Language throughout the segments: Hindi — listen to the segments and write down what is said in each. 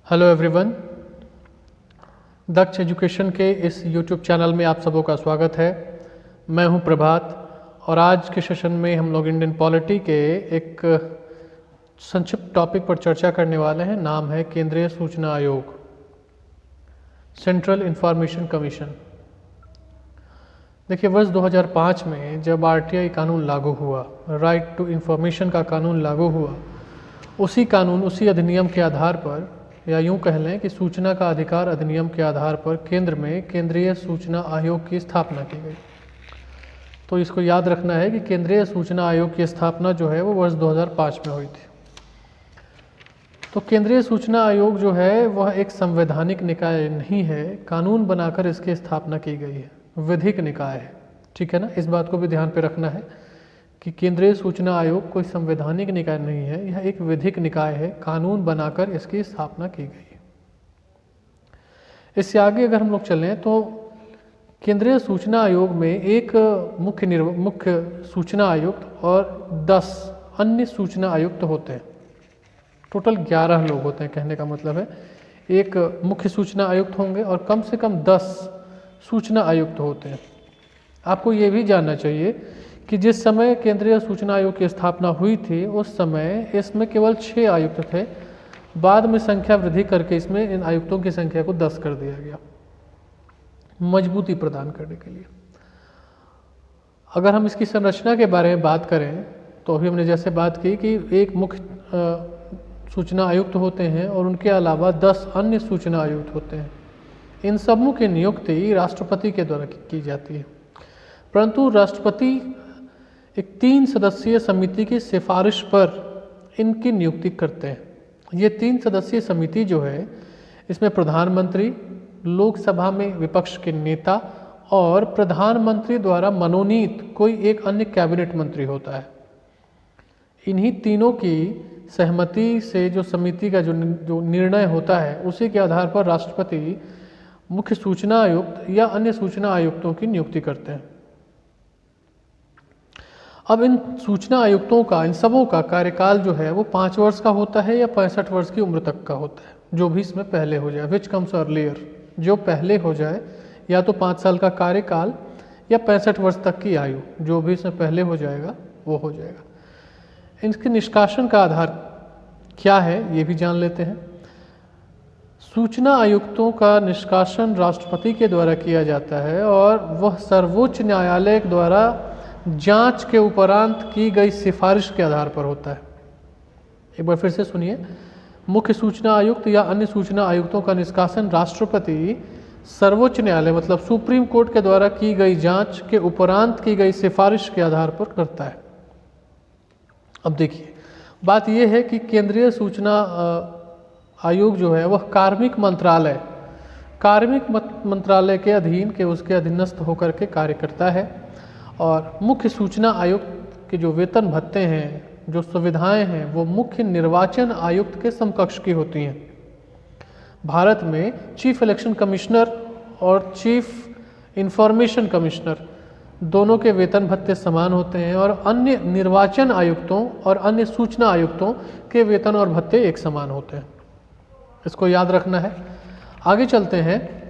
हेलो एवरीवन, दक्ष एजुकेशन के इस यूट्यूब चैनल में आप सबों का स्वागत है। मैं हूं प्रभात और आज के सेशन में हम लोग इंडियन पॉलिटी के एक संक्षिप्त टॉपिक पर चर्चा करने वाले हैं। नाम है केंद्रीय सूचना आयोग, सेंट्रल इंफॉर्मेशन कमीशन। देखिए, वर्ष 2005 में जब आरटीआई कानून लागू हुआ, राइट टू इंफॉर्मेशन का कानून लागू हुआ, उसी अधिनियम के आधार पर, या यूं कह लें कि सूचना का अधिकार अधिनियम के आधार पर केंद्र में केंद्रीय सूचना आयोग की स्थापना की गई। तो इसको याद रखना है कि केंद्रीय सूचना आयोग की स्थापना जो है वो वर्ष 2005 में हुई थी। तो केंद्रीय सूचना आयोग जो है वह एक संवैधानिक निकाय नहीं है, कानून बनाकर इसकी स्थापना की गई है, विधिक निकाय है। ठीक है ना, इस बात को भी ध्यान पे रखना है कि केंद्रीय सूचना आयोग कोई संवैधानिक निकाय नहीं है, यह एक विधिक निकाय है, कानून बनाकर इसकी स्थापना की गई है। इससे आगे अगर हम लोग चलें तो केंद्रीय सूचना आयोग में एक मुख्य सूचना आयुक्त और 10 अन्य सूचना आयुक्त होते हैं। टोटल 11 लोग होते हैं, कहने का मतलब है एक मुख्य सूचना आयुक्त होंगे और कम से कम 10 सूचना आयुक्त होते हैं। आपको ये भी जानना चाहिए कि जिस समय केंद्रीय सूचना आयोग की स्थापना हुई थी उस समय इसमें केवल 6 आयुक्त थे। बाद में संख्या वृद्धि करके इसमें इन आयुक्तों की संख्या को 10 कर दिया गया, मजबूती प्रदान करने के लिए। अगर हम इसकी संरचना के बारे में बात करें तो अभी हमने जैसे बात की कि एक मुख्य सूचना आयुक्त होते हैं और उनके अलावा 10 अन्य सूचना आयुक्त होते हैं। इन सबों की नियुक्ति राष्ट्रपति के द्वारा की जाती है, परंतु राष्ट्रपति एक 3 सदस्यीय समिति की सिफारिश पर इनकी नियुक्ति करते हैं। ये 3 सदस्यीय समिति जो है, इसमें प्रधानमंत्री, लोकसभा में विपक्ष के नेता और प्रधानमंत्री द्वारा मनोनीत कोई एक अन्य कैबिनेट मंत्री होता है। इन्हीं तीनों की सहमति से जो समिति का जो निर्णय होता है, उसी के आधार पर राष्ट्रपति मुख्य सूचना आयुक्त या अन्य सूचना आयुक्तों की नियुक्ति करते हैं। अब इन सूचना आयुक्तों का, इन सबों का कार्यकाल जो है वो 5 वर्ष का होता है या 65 वर्ष की उम्र तक का होता है, जो भी इसमें पहले हो जाए, विच कम्स अर्लियर, जो पहले हो जाए, या तो 5 साल का कार्यकाल या 65 वर्ष तक की आयु, जो भी इसमें पहले हो जाएगा वो हो जाएगा। इनके निष्कासन का आधार क्या है ये भी जान लेते हैं। सूचना आयुक्तों का निष्कासन राष्ट्रपति के द्वारा किया जाता है और वह सर्वोच्च न्यायालय द्वारा जांच के उपरांत की गई सिफारिश के आधार पर होता है। एक बार फिर से सुनिए, मुख्य सूचना आयुक्त या अन्य सूचना आयुक्तों का निष्कासन राष्ट्रपति सर्वोच्च न्यायालय मतलब सुप्रीम कोर्ट के द्वारा की गई जांच के उपरांत की गई सिफारिश के आधार पर करता है। अब देखिए, बात यह है कि केंद्रीय सूचना आयोग जो है वह कार्मिक मंत्रालय के अधीन के उसके अधीनस्थ होकर के कार्य करता है। और मुख्य सूचना आयुक्त के जो वेतन भत्ते हैं, जो सुविधाएं हैं, वो मुख्य निर्वाचन आयुक्त के समकक्ष की होती हैं। भारत में चीफ इलेक्शन कमिश्नर और चीफ इंफॉर्मेशन कमिश्नर दोनों के वेतन भत्ते समान होते हैं और अन्य निर्वाचन आयुक्तों और अन्य सूचना आयुक्तों के वेतन और भत्ते एक समान होते हैं। इसको याद रखना है। आगे चलते हैं।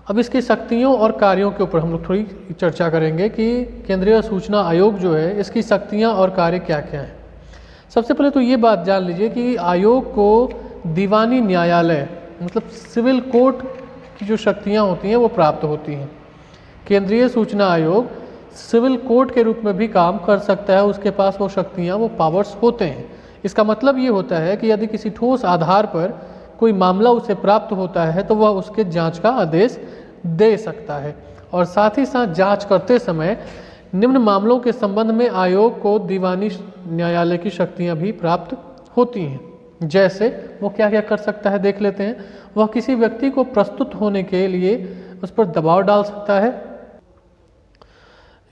अब इसकी शक्तियों और कार्यों के ऊपर हम लोग थोड़ी चर्चा करेंगे कि केंद्रीय सूचना आयोग जो है इसकी शक्तियां और कार्य क्या क्या हैं। सबसे पहले तो ये बात जान लीजिए कि आयोग को दीवानी न्यायालय मतलब सिविल कोर्ट की जो शक्तियां होती हैं वो प्राप्त होती हैं। केंद्रीय सूचना आयोग सिविल कोर्ट के रूप में भी काम कर सकता है, उसके पास वो शक्तियाँ, वो पावर्स होते हैं। इसका मतलब ये होता है कि यदि किसी ठोस आधार पर कोई मामला उसे प्राप्त होता है तो वह उसके जांच का आदेश दे सकता है और साथ ही साथ जांच करते समय निम्न मामलों के संबंध में आयोग को दीवानी न्यायालय की शक्तियां भी प्राप्त होती हैं। जैसे वो क्या क्या कर सकता है देख लेते हैं। वह किसी व्यक्ति को प्रस्तुत होने के लिए उस पर दबाव डाल सकता है।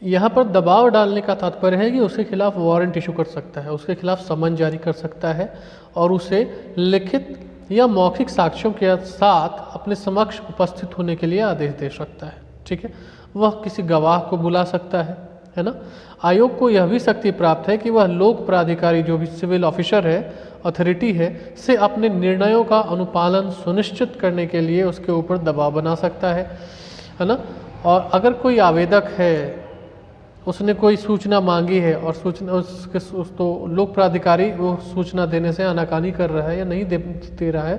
यहाँ पर दबाव डालने का तात्पर्य है कि उसके खिलाफ वारंट इशू कर सकता है, उसके खिलाफ समन जारी कर सकता है और उसे लिखित या मौखिक साक्ष्यों के साथ अपने समक्ष उपस्थित होने के लिए आदेश दे सकता है। ठीक है, वह किसी गवाह को बुला सकता है है ना। आयोग को यह भी शक्ति प्राप्त है कि वह लोक प्राधिकारी जो भी सिविल ऑफिसर है, अथॉरिटी है, से अपने निर्णयों का अनुपालन सुनिश्चित करने के लिए उसके ऊपर दबाव बना सकता है ना। और अगर कोई आवेदक है, उसने कोई सूचना मांगी है और सूचना तो लोक प्राधिकारी वो सूचना देने से आनाकानी कर रहा है या नहीं दे रहा है,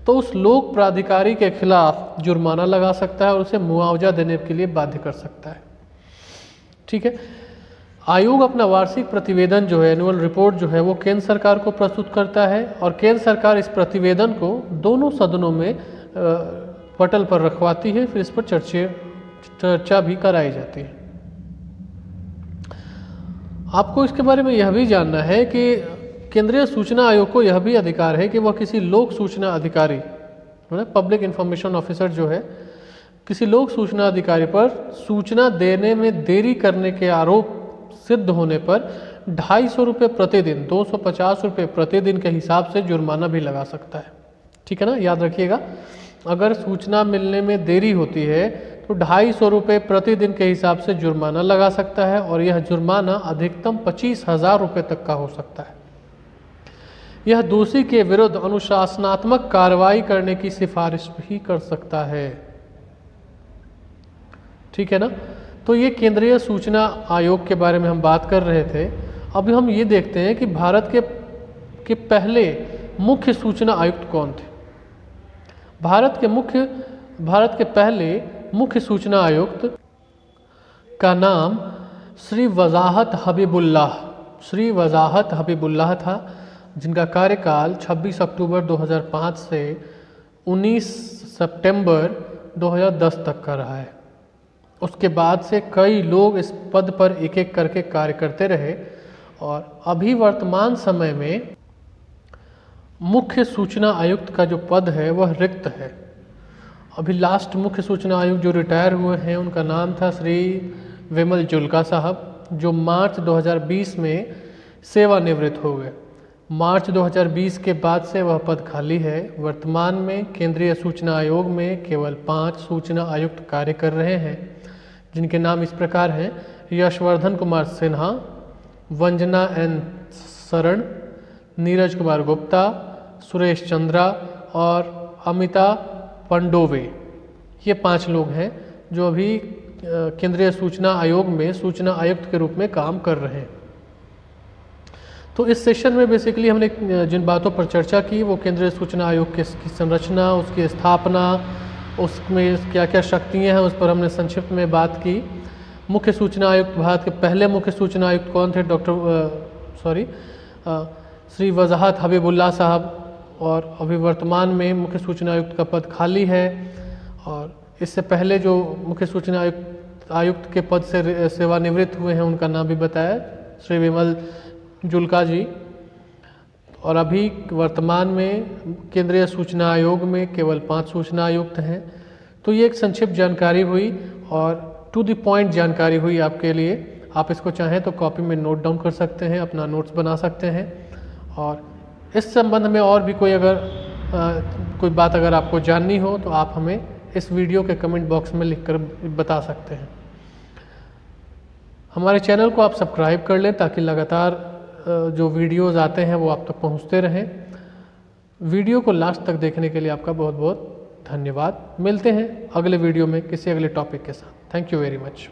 तो उस लोक प्राधिकारी के खिलाफ जुर्माना लगा सकता है और उसे मुआवजा देने के लिए बाध्य कर सकता है। ठीक है। आयोग अपना वार्षिक प्रतिवेदन जो है, एनुअल रिपोर्ट जो है, वो केंद्र सरकार को प्रस्तुत करता है और केंद्र सरकार इस प्रतिवेदन को दोनों सदनों में पटल पर रखवाती है, फिर इस पर चर्चा भी कराई जाती है। आपको इसके बारे में यह भी जानना है कि केंद्रीय सूचना आयोग को यह भी अधिकार है कि वह किसी लोक सूचना अधिकारी, पब्लिक इंफॉर्मेशन ऑफिसर जो है, किसी लोक सूचना अधिकारी पर सूचना देने में देरी करने के आरोप सिद्ध होने पर 250 रुपये प्रतिदिन, 250 रुपये प्रतिदिन के हिसाब से जुर्माना भी लगा सकता है। ठीक है ना, याद रखिएगा। अगर सूचना मिलने में देरी होती है तो 250 रुपये प्रतिदिन के हिसाब से जुर्माना लगा सकता है और यह जुर्माना अधिकतम 25,000 रुपये तक का हो सकता है। यह दोषी के विरुद्ध अनुशासनात्मक कार्रवाई करने की सिफारिश भी कर सकता है। ठीक है ना। तो ये केंद्रीय सूचना आयोग के बारे में हम बात कर रहे थे। अभी हम ये देखते हैं कि भारत के पहले मुख्य सूचना आयुक्त कौन थे। भारत के पहले मुख्य सूचना आयुक्त का नाम श्री वजाहत हबीबुल्लाह था, जिनका कार्यकाल 26 अक्टूबर 2005 से 19 सितंबर 2010 तक का रहा है। उसके बाद से कई लोग इस पद पर एक एक करके कार्य करते रहे और अभी वर्तमान समय में मुख्य सूचना आयुक्त का जो पद है वह रिक्त है। अभी लास्ट मुख्य सूचना आयुक्त जो रिटायर हुए हैं उनका नाम था श्री विमल जुल्का साहब, जो मार्च 2020 में सेवानिवृत्त हो गए। मार्च 2020 के बाद से वह पद खाली है। वर्तमान में केंद्रीय सूचना आयोग में केवल 5 सूचना आयुक्त कार्य कर रहे हैं, जिनके नाम इस प्रकार हैं: यशवर्धन कुमार सिन्हा, वंजना एन शरण, नीरज कुमार गुप्ता, सुरेश चंद्रा और अमिता पंडोवे। ये 5 लोग हैं जो अभी केंद्रीय सूचना आयोग में सूचना आयुक्त के रूप में काम कर रहे हैं। तो इस सेशन में बेसिकली हमने जिन बातों पर चर्चा की वो केंद्रीय सूचना आयोग की संरचना, उसकी स्थापना, उसमें क्या क्या शक्तियाँ हैं, उस पर हमने संक्षिप्त में बात की। मुख्य सूचना आयुक्त, भारत के पहले मुख्य सूचना आयुक्त कौन थे? श्री वजाहत हबीबुल्लाह साहब, और अभी वर्तमान में मुख्य सूचना आयुक्त का पद खाली है। और इससे पहले जो मुख्य सूचना आयुक्त के पद से सेवानिवृत्त हुए हैं उनका नाम भी बताया, श्री विमल जुल्का जी। और अभी वर्तमान में केंद्रीय सूचना आयोग में केवल 5 सूचना आयुक्त हैं। तो ये एक संक्षिप्त जानकारी हुई और टू द पॉइंट जानकारी हुई आपके लिए। आप इसको चाहें तो कॉपी में नोट डाउन कर सकते हैं, अपना नोट्स बना सकते हैं। और इस संबंध में और भी कोई बात अगर आपको जाननी हो तो आप हमें इस वीडियो के कमेंट बॉक्स में लिखकर बता सकते हैं। हमारे चैनल को आप सब्सक्राइब कर लें ताकि लगातार जो वीडियोस आते हैं वो आप तक पहुंचते रहें। वीडियो को लास्ट तक देखने के लिए आपका बहुत बहुत धन्यवाद। मिलते हैं अगले वीडियो में किसी अगले टॉपिक के साथ। Thank you very much.